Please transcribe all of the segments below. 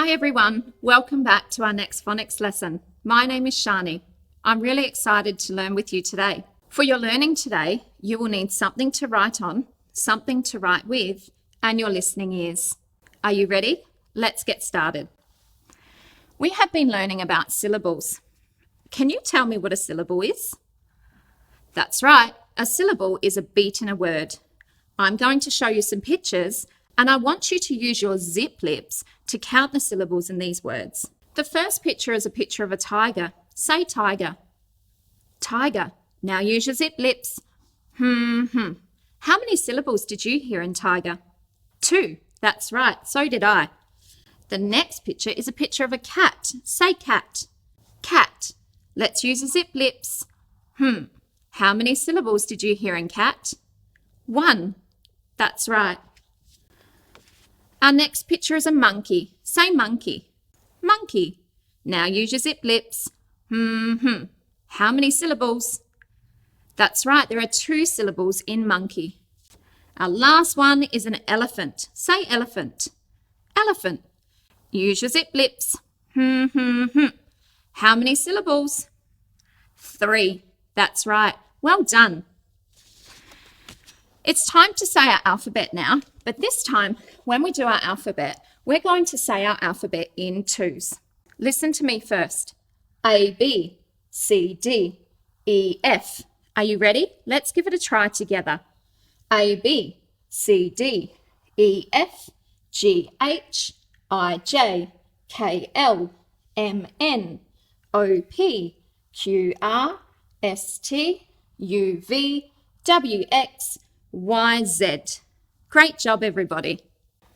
Hi everyone, welcome back to our next phonics lesson. My name is Shani. I'm really excited to learn with you today. For your learning today, you will need something to write on, something to write with, and your listening ears. Are you ready? Let's get started. We have been learning about syllables. Can you tell me what a syllable is? That's right, a syllable is a beat in a word. I'm going to show you some pictures and I want you to use your zip lips to count the syllables in these words. The first picture is a picture of a tiger. Say tiger. Tiger. Now use your zip lips. How many syllables did you hear in tiger? 2. That's right, so did I. The next picture is a picture of a cat. Say cat. Cat. Let's use your zip lips. How many syllables did you hear in cat? 1. That's right. Our next picture is a monkey. Say monkey. Monkey. Now use your zip lips. How many syllables? That's right, there are 2 syllables in monkey. Our last one is an elephant. Say elephant. Elephant. Use your zip lips. How many syllables? 3. That's right. Well done. It's time to say our alphabet now, but this time, when we do our alphabet, we're going to say our alphabet in 2s. Listen to me first. A, B, C, D, E, F. Are you ready? Let's give it a try together. A, B, C, D, E, F, G, H, I, J, K, L, M, N, O, P, Q, R, S, T, U, V, W, X, Y, Z. Great job, everybody.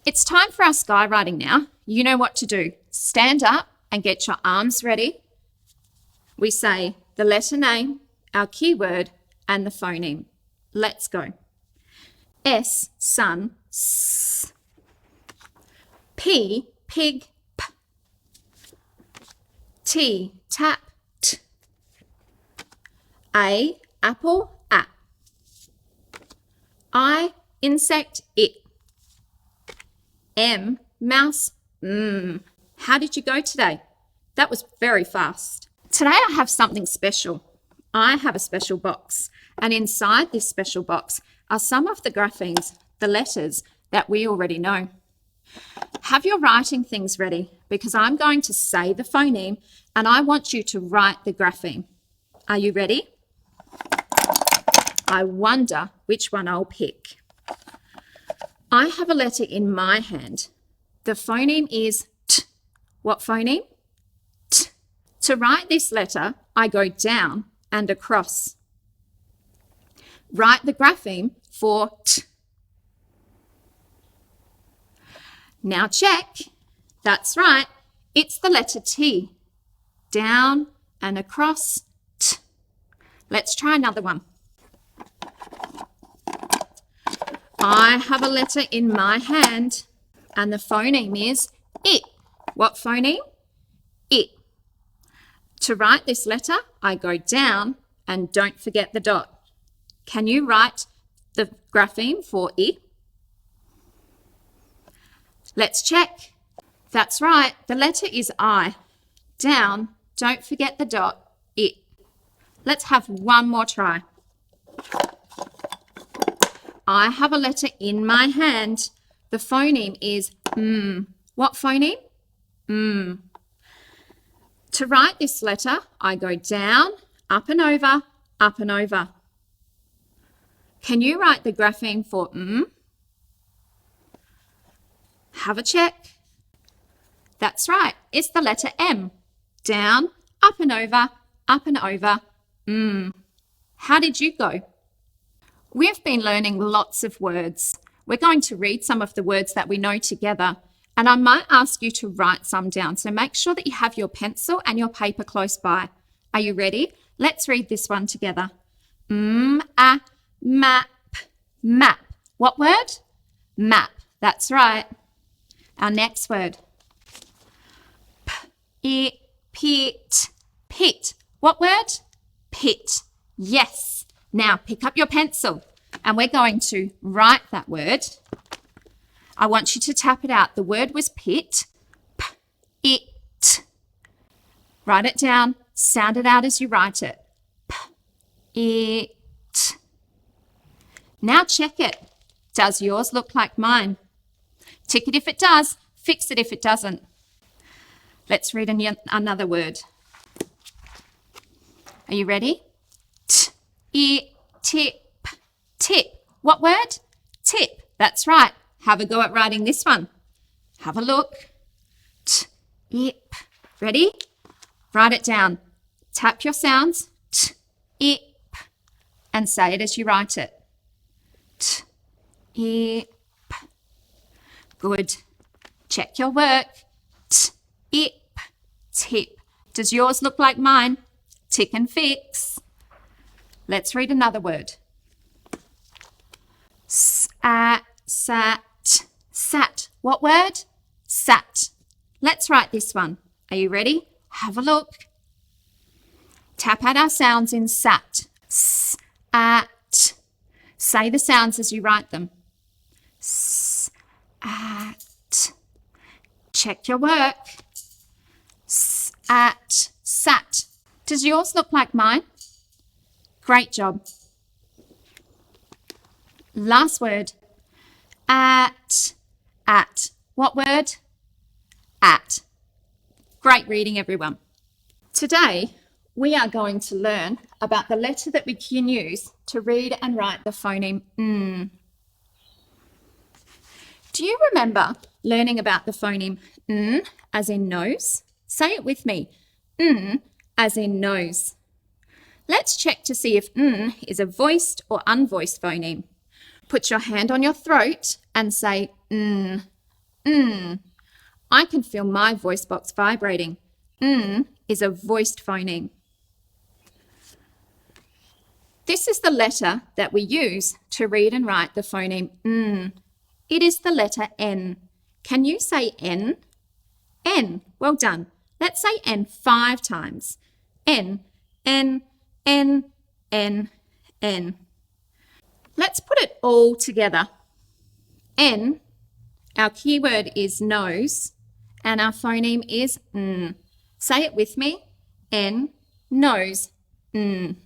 It's time for our skywriting now. You know what to do. Stand up and get your arms ready. We say the letter name, our keyword, and the phoneme. Let's go. S, sun, S. P, pig, P. T, tap, T. A, apple, A. I, insect, it. M, mouse, M. How did you go today? That was very fast. Today I have something special. I have a special box, and inside this special box are some of the graphemes, the letters that we already know. Have your writing things ready because I'm going to say the phoneme and I want you to write the grapheme. Are you ready? I wonder which one I'll pick. I have a letter in my hand. The phoneme is T. What phoneme? T. To write this letter, I go down and across. Write the grapheme for T. Now check. That's right. It's the letter T. Down and across, T. Let's try another one. I have a letter in my hand and the phoneme is it. What phoneme? It. To write this letter, I go down and don't forget the dot. Can you write the grapheme for it? Let's check. That's right, the letter is I. Down, don't forget the dot, it. Let's have one more try. I have a letter in my hand. The phoneme is M. What phoneme? M. To write this letter, I go down, up and over, up and over. Can you write the grapheme for M? Have a check. That's right, it's the letter M. Down, up and over, M. How did you go? We've been learning lots of words. We're going to read some of the words that we know together, and I might ask you to write some down. So make sure that you have your pencil and your paper close by. Are you ready? Let's read this one together. Map. Map. What word? Map. That's right. Our next word. Pit. Pit. What word? Pit. Yes. Now pick up your pencil and we're going to write that word. I want you to tap it out. The word was pit. P, T. Write it down. Sound it out as you write it. P, it. Now check it. Does yours look like mine? Tick it if it does. Fix it if it doesn't. Let's read another word. Are you ready? Tip. Tip. What word? Tip. That's right. Have a go at writing this one. Have a look. Tip. Ready? Write it down. Tap your sounds. Tip. And say it as you write it. Tip. Good. Check your work. Tip. Tip. Does yours look like mine? Tick and fix. Let's read another word. Sat. Sat. What word? Sat. Let's write this one. Are you ready? Have a look. Tap out our sounds in sat. Sat. Say the sounds as you write them. Sat. Check your work. Sat. Sat. Does yours look like mine? Great job. Last word. At. What word? At. Great reading, everyone. Today, we are going to learn about the letter that we can use to read and write the phoneme n. Do you remember learning about the phoneme n as in nose? Say it with me. N as in nose. Let's check to see if n is a voiced or unvoiced phoneme. Put your hand on your throat and say n. N. I can feel my voice box vibrating. N is a voiced phoneme. This is the letter that we use to read and write the phoneme n. It is the letter N. Can you say N? N. Well done. Let's say N 5 times. N, N, N, N, N. Let's put it all together. N, our keyword is nose, and our phoneme is n. Say it with me. N, nose, n.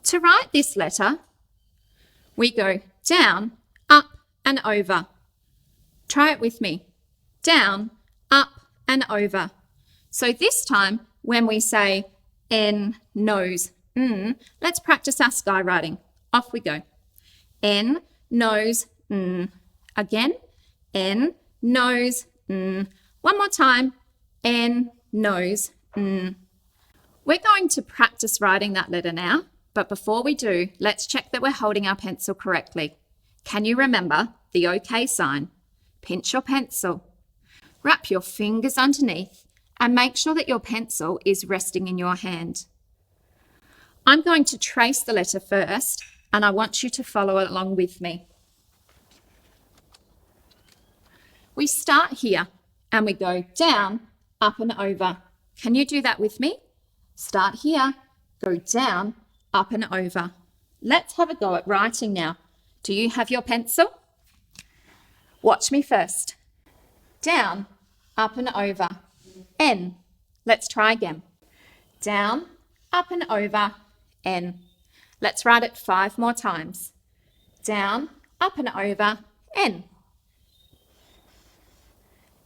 To write this letter, we go down, up, and over. Try it with me. Down, up, and over. So this time, when we say N, nose, n, let's practice our skywriting. Off we go. N, nose, n. Again, N, nose, n. One more time. N, nose, n. We're going to practice writing that letter now, but before we do, let's check that we're holding our pencil correctly. Can you remember the OK sign? Pinch your pencil. Wrap your fingers underneath and make sure that your pencil is resting in your hand. I'm going to trace the letter first, and I want you to follow along with me. We start here and we go down, up and over. Can you do that with me? Start here, go down, up and over. Let's have a go at writing now. Do you have your pencil? Watch me first. Down, up and over. N. Let's try again. Down, up and over, N. Let's write it 5 more times. Down, up and over, N.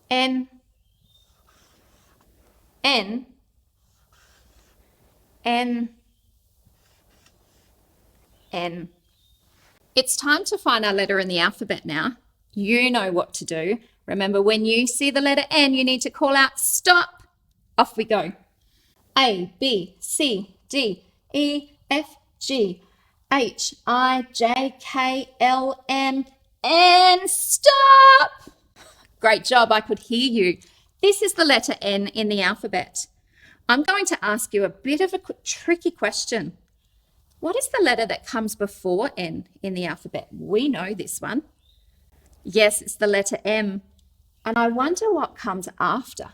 N. N. N. N. It's time to find our letter in the alphabet now. You know what to do. Remember, when you see the letter N, you need to call out, stop. Off we go. A, B, C, D, E, F, G, H, I, J, K, L, M, N. Stop! Great job, I could hear you. This is the letter N in the alphabet. I'm going to ask you a bit of a tricky question. What is the letter that comes before N in the alphabet? We know this one. Yes, it's the letter M. And I wonder what comes after.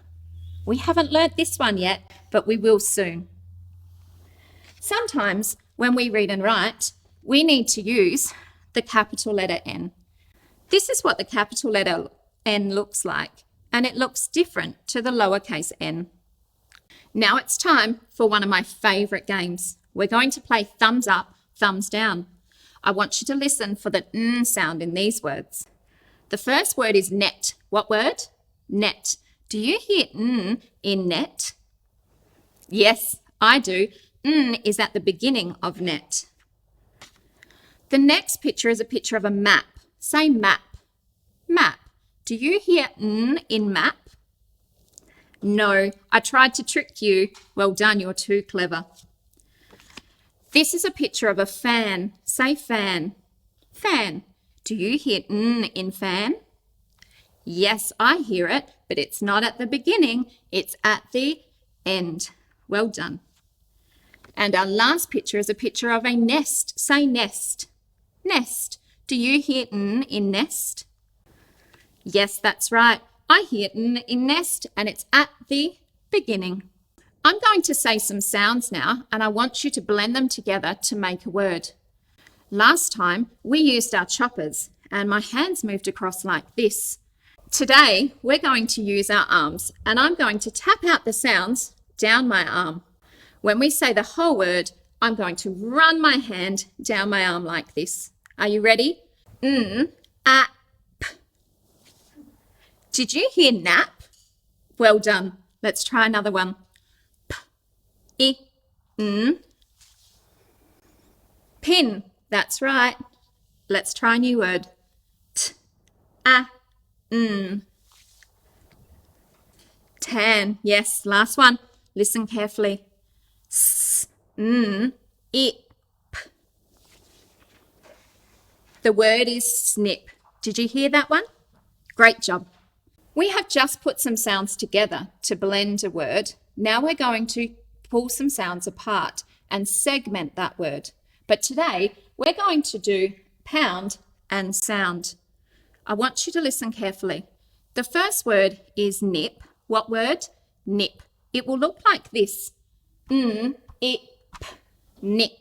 We haven't learnt this one yet, but we will soon. Sometimes when we read and write, we need to use the capital letter N. This is what the capital letter N looks like. and it looks different to the lowercase n. Now it's time for one of my favourite games. We're going to play thumbs up, thumbs down. I want you to listen for the n sound in these words. The first word is net. What word? Net. Do you hear n in net? Yes, I do. N is at the beginning of net. The next picture is a picture of a map. Say map. Map. Do you hear n in map? No, I tried to trick you. Well done, you're too clever. This is a picture of a fan. Say fan. Fan. Do you hear n in fan? Yes, I hear it, but it's not at the beginning. It's at the end. Well done. And our last picture is a picture of a nest. Say nest. Nest. Do you hear n in nest? Yes, that's right. I hear n in nest, and it's at the beginning. I'm going to say some sounds now, and I want you to blend them together to make a word. Last time, we used our choppers, and my hands moved across like this. Today, we're going to use our arms, and I'm going to tap out the sounds down my arm. When we say the whole word, I'm going to run my hand down my arm like this. Are you ready? N, a, p. Did you hear nap? Well done. Let's try another one. P, I, n. Pin. That's right. Let's try a new word. T, a, n. Tan. Yes, last one. Listen carefully. S, n, I, p. The word is snip. Did you hear that one? Great job. We have just put some sounds together to blend a word. Now we're going to pull some sounds apart and segment that word. But today we're going to do pound and sound. I want you to listen carefully. The first word is nip. What word? Nip. It will look like this. N, I, p, nip.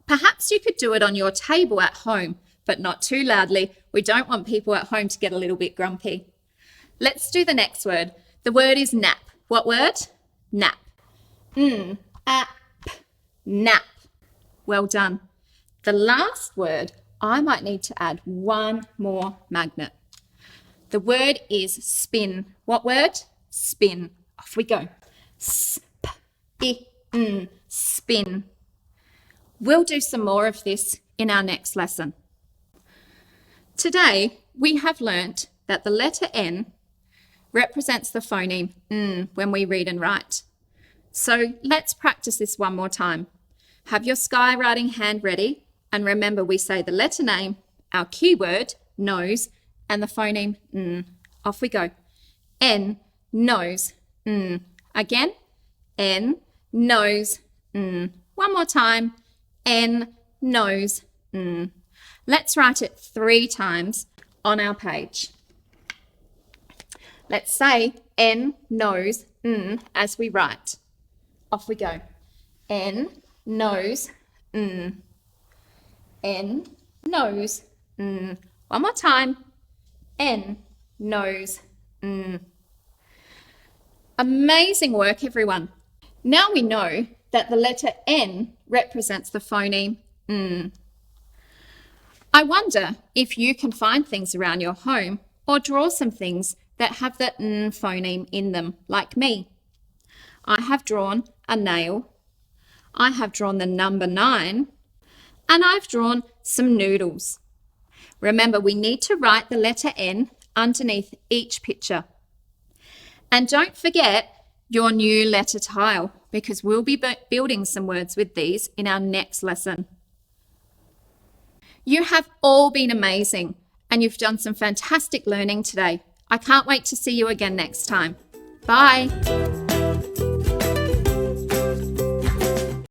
Perhaps you could do it on your table at home, but not too loudly. We don't want people at home to get a little bit grumpy. Let's do the next word. The word is nap. What word? Nap. N, a, p, nap. Well done. The last word, I might need to add one more magnet. The word is spin. What word? Spin. Off we go. Sp, I, n, spin. We'll do some more of this in our next lesson. Today, we have learnt that the letter N represents the phoneme n when we read and write. So let's practice this one more time. Have your skywriting hand ready, and remember we say the letter name, our keyword, nose, and the phoneme n. Off we go. N, nose, n. Again, N, nose, n. One more time. N, nose, n. Let's write it 3 times on our page. Let's say N, nose, n as we write. Off we go. N, nose, n. N, nose, n. One more time. N, nose, n. Amazing work, everyone. Now we know that the letter N represents the phoneme n. I wonder if you can find things around your home or draw some things that have the n phoneme in them, like me. I have drawn a nail, I have drawn the number 9, and I've drawn some noodles. Remember, we need to write the letter N underneath each picture. And don't forget your new letter tile, because we'll be building some words with these in our next lesson. You have all been amazing, and you've done some fantastic learning today. I can't wait to see you again next time. Bye.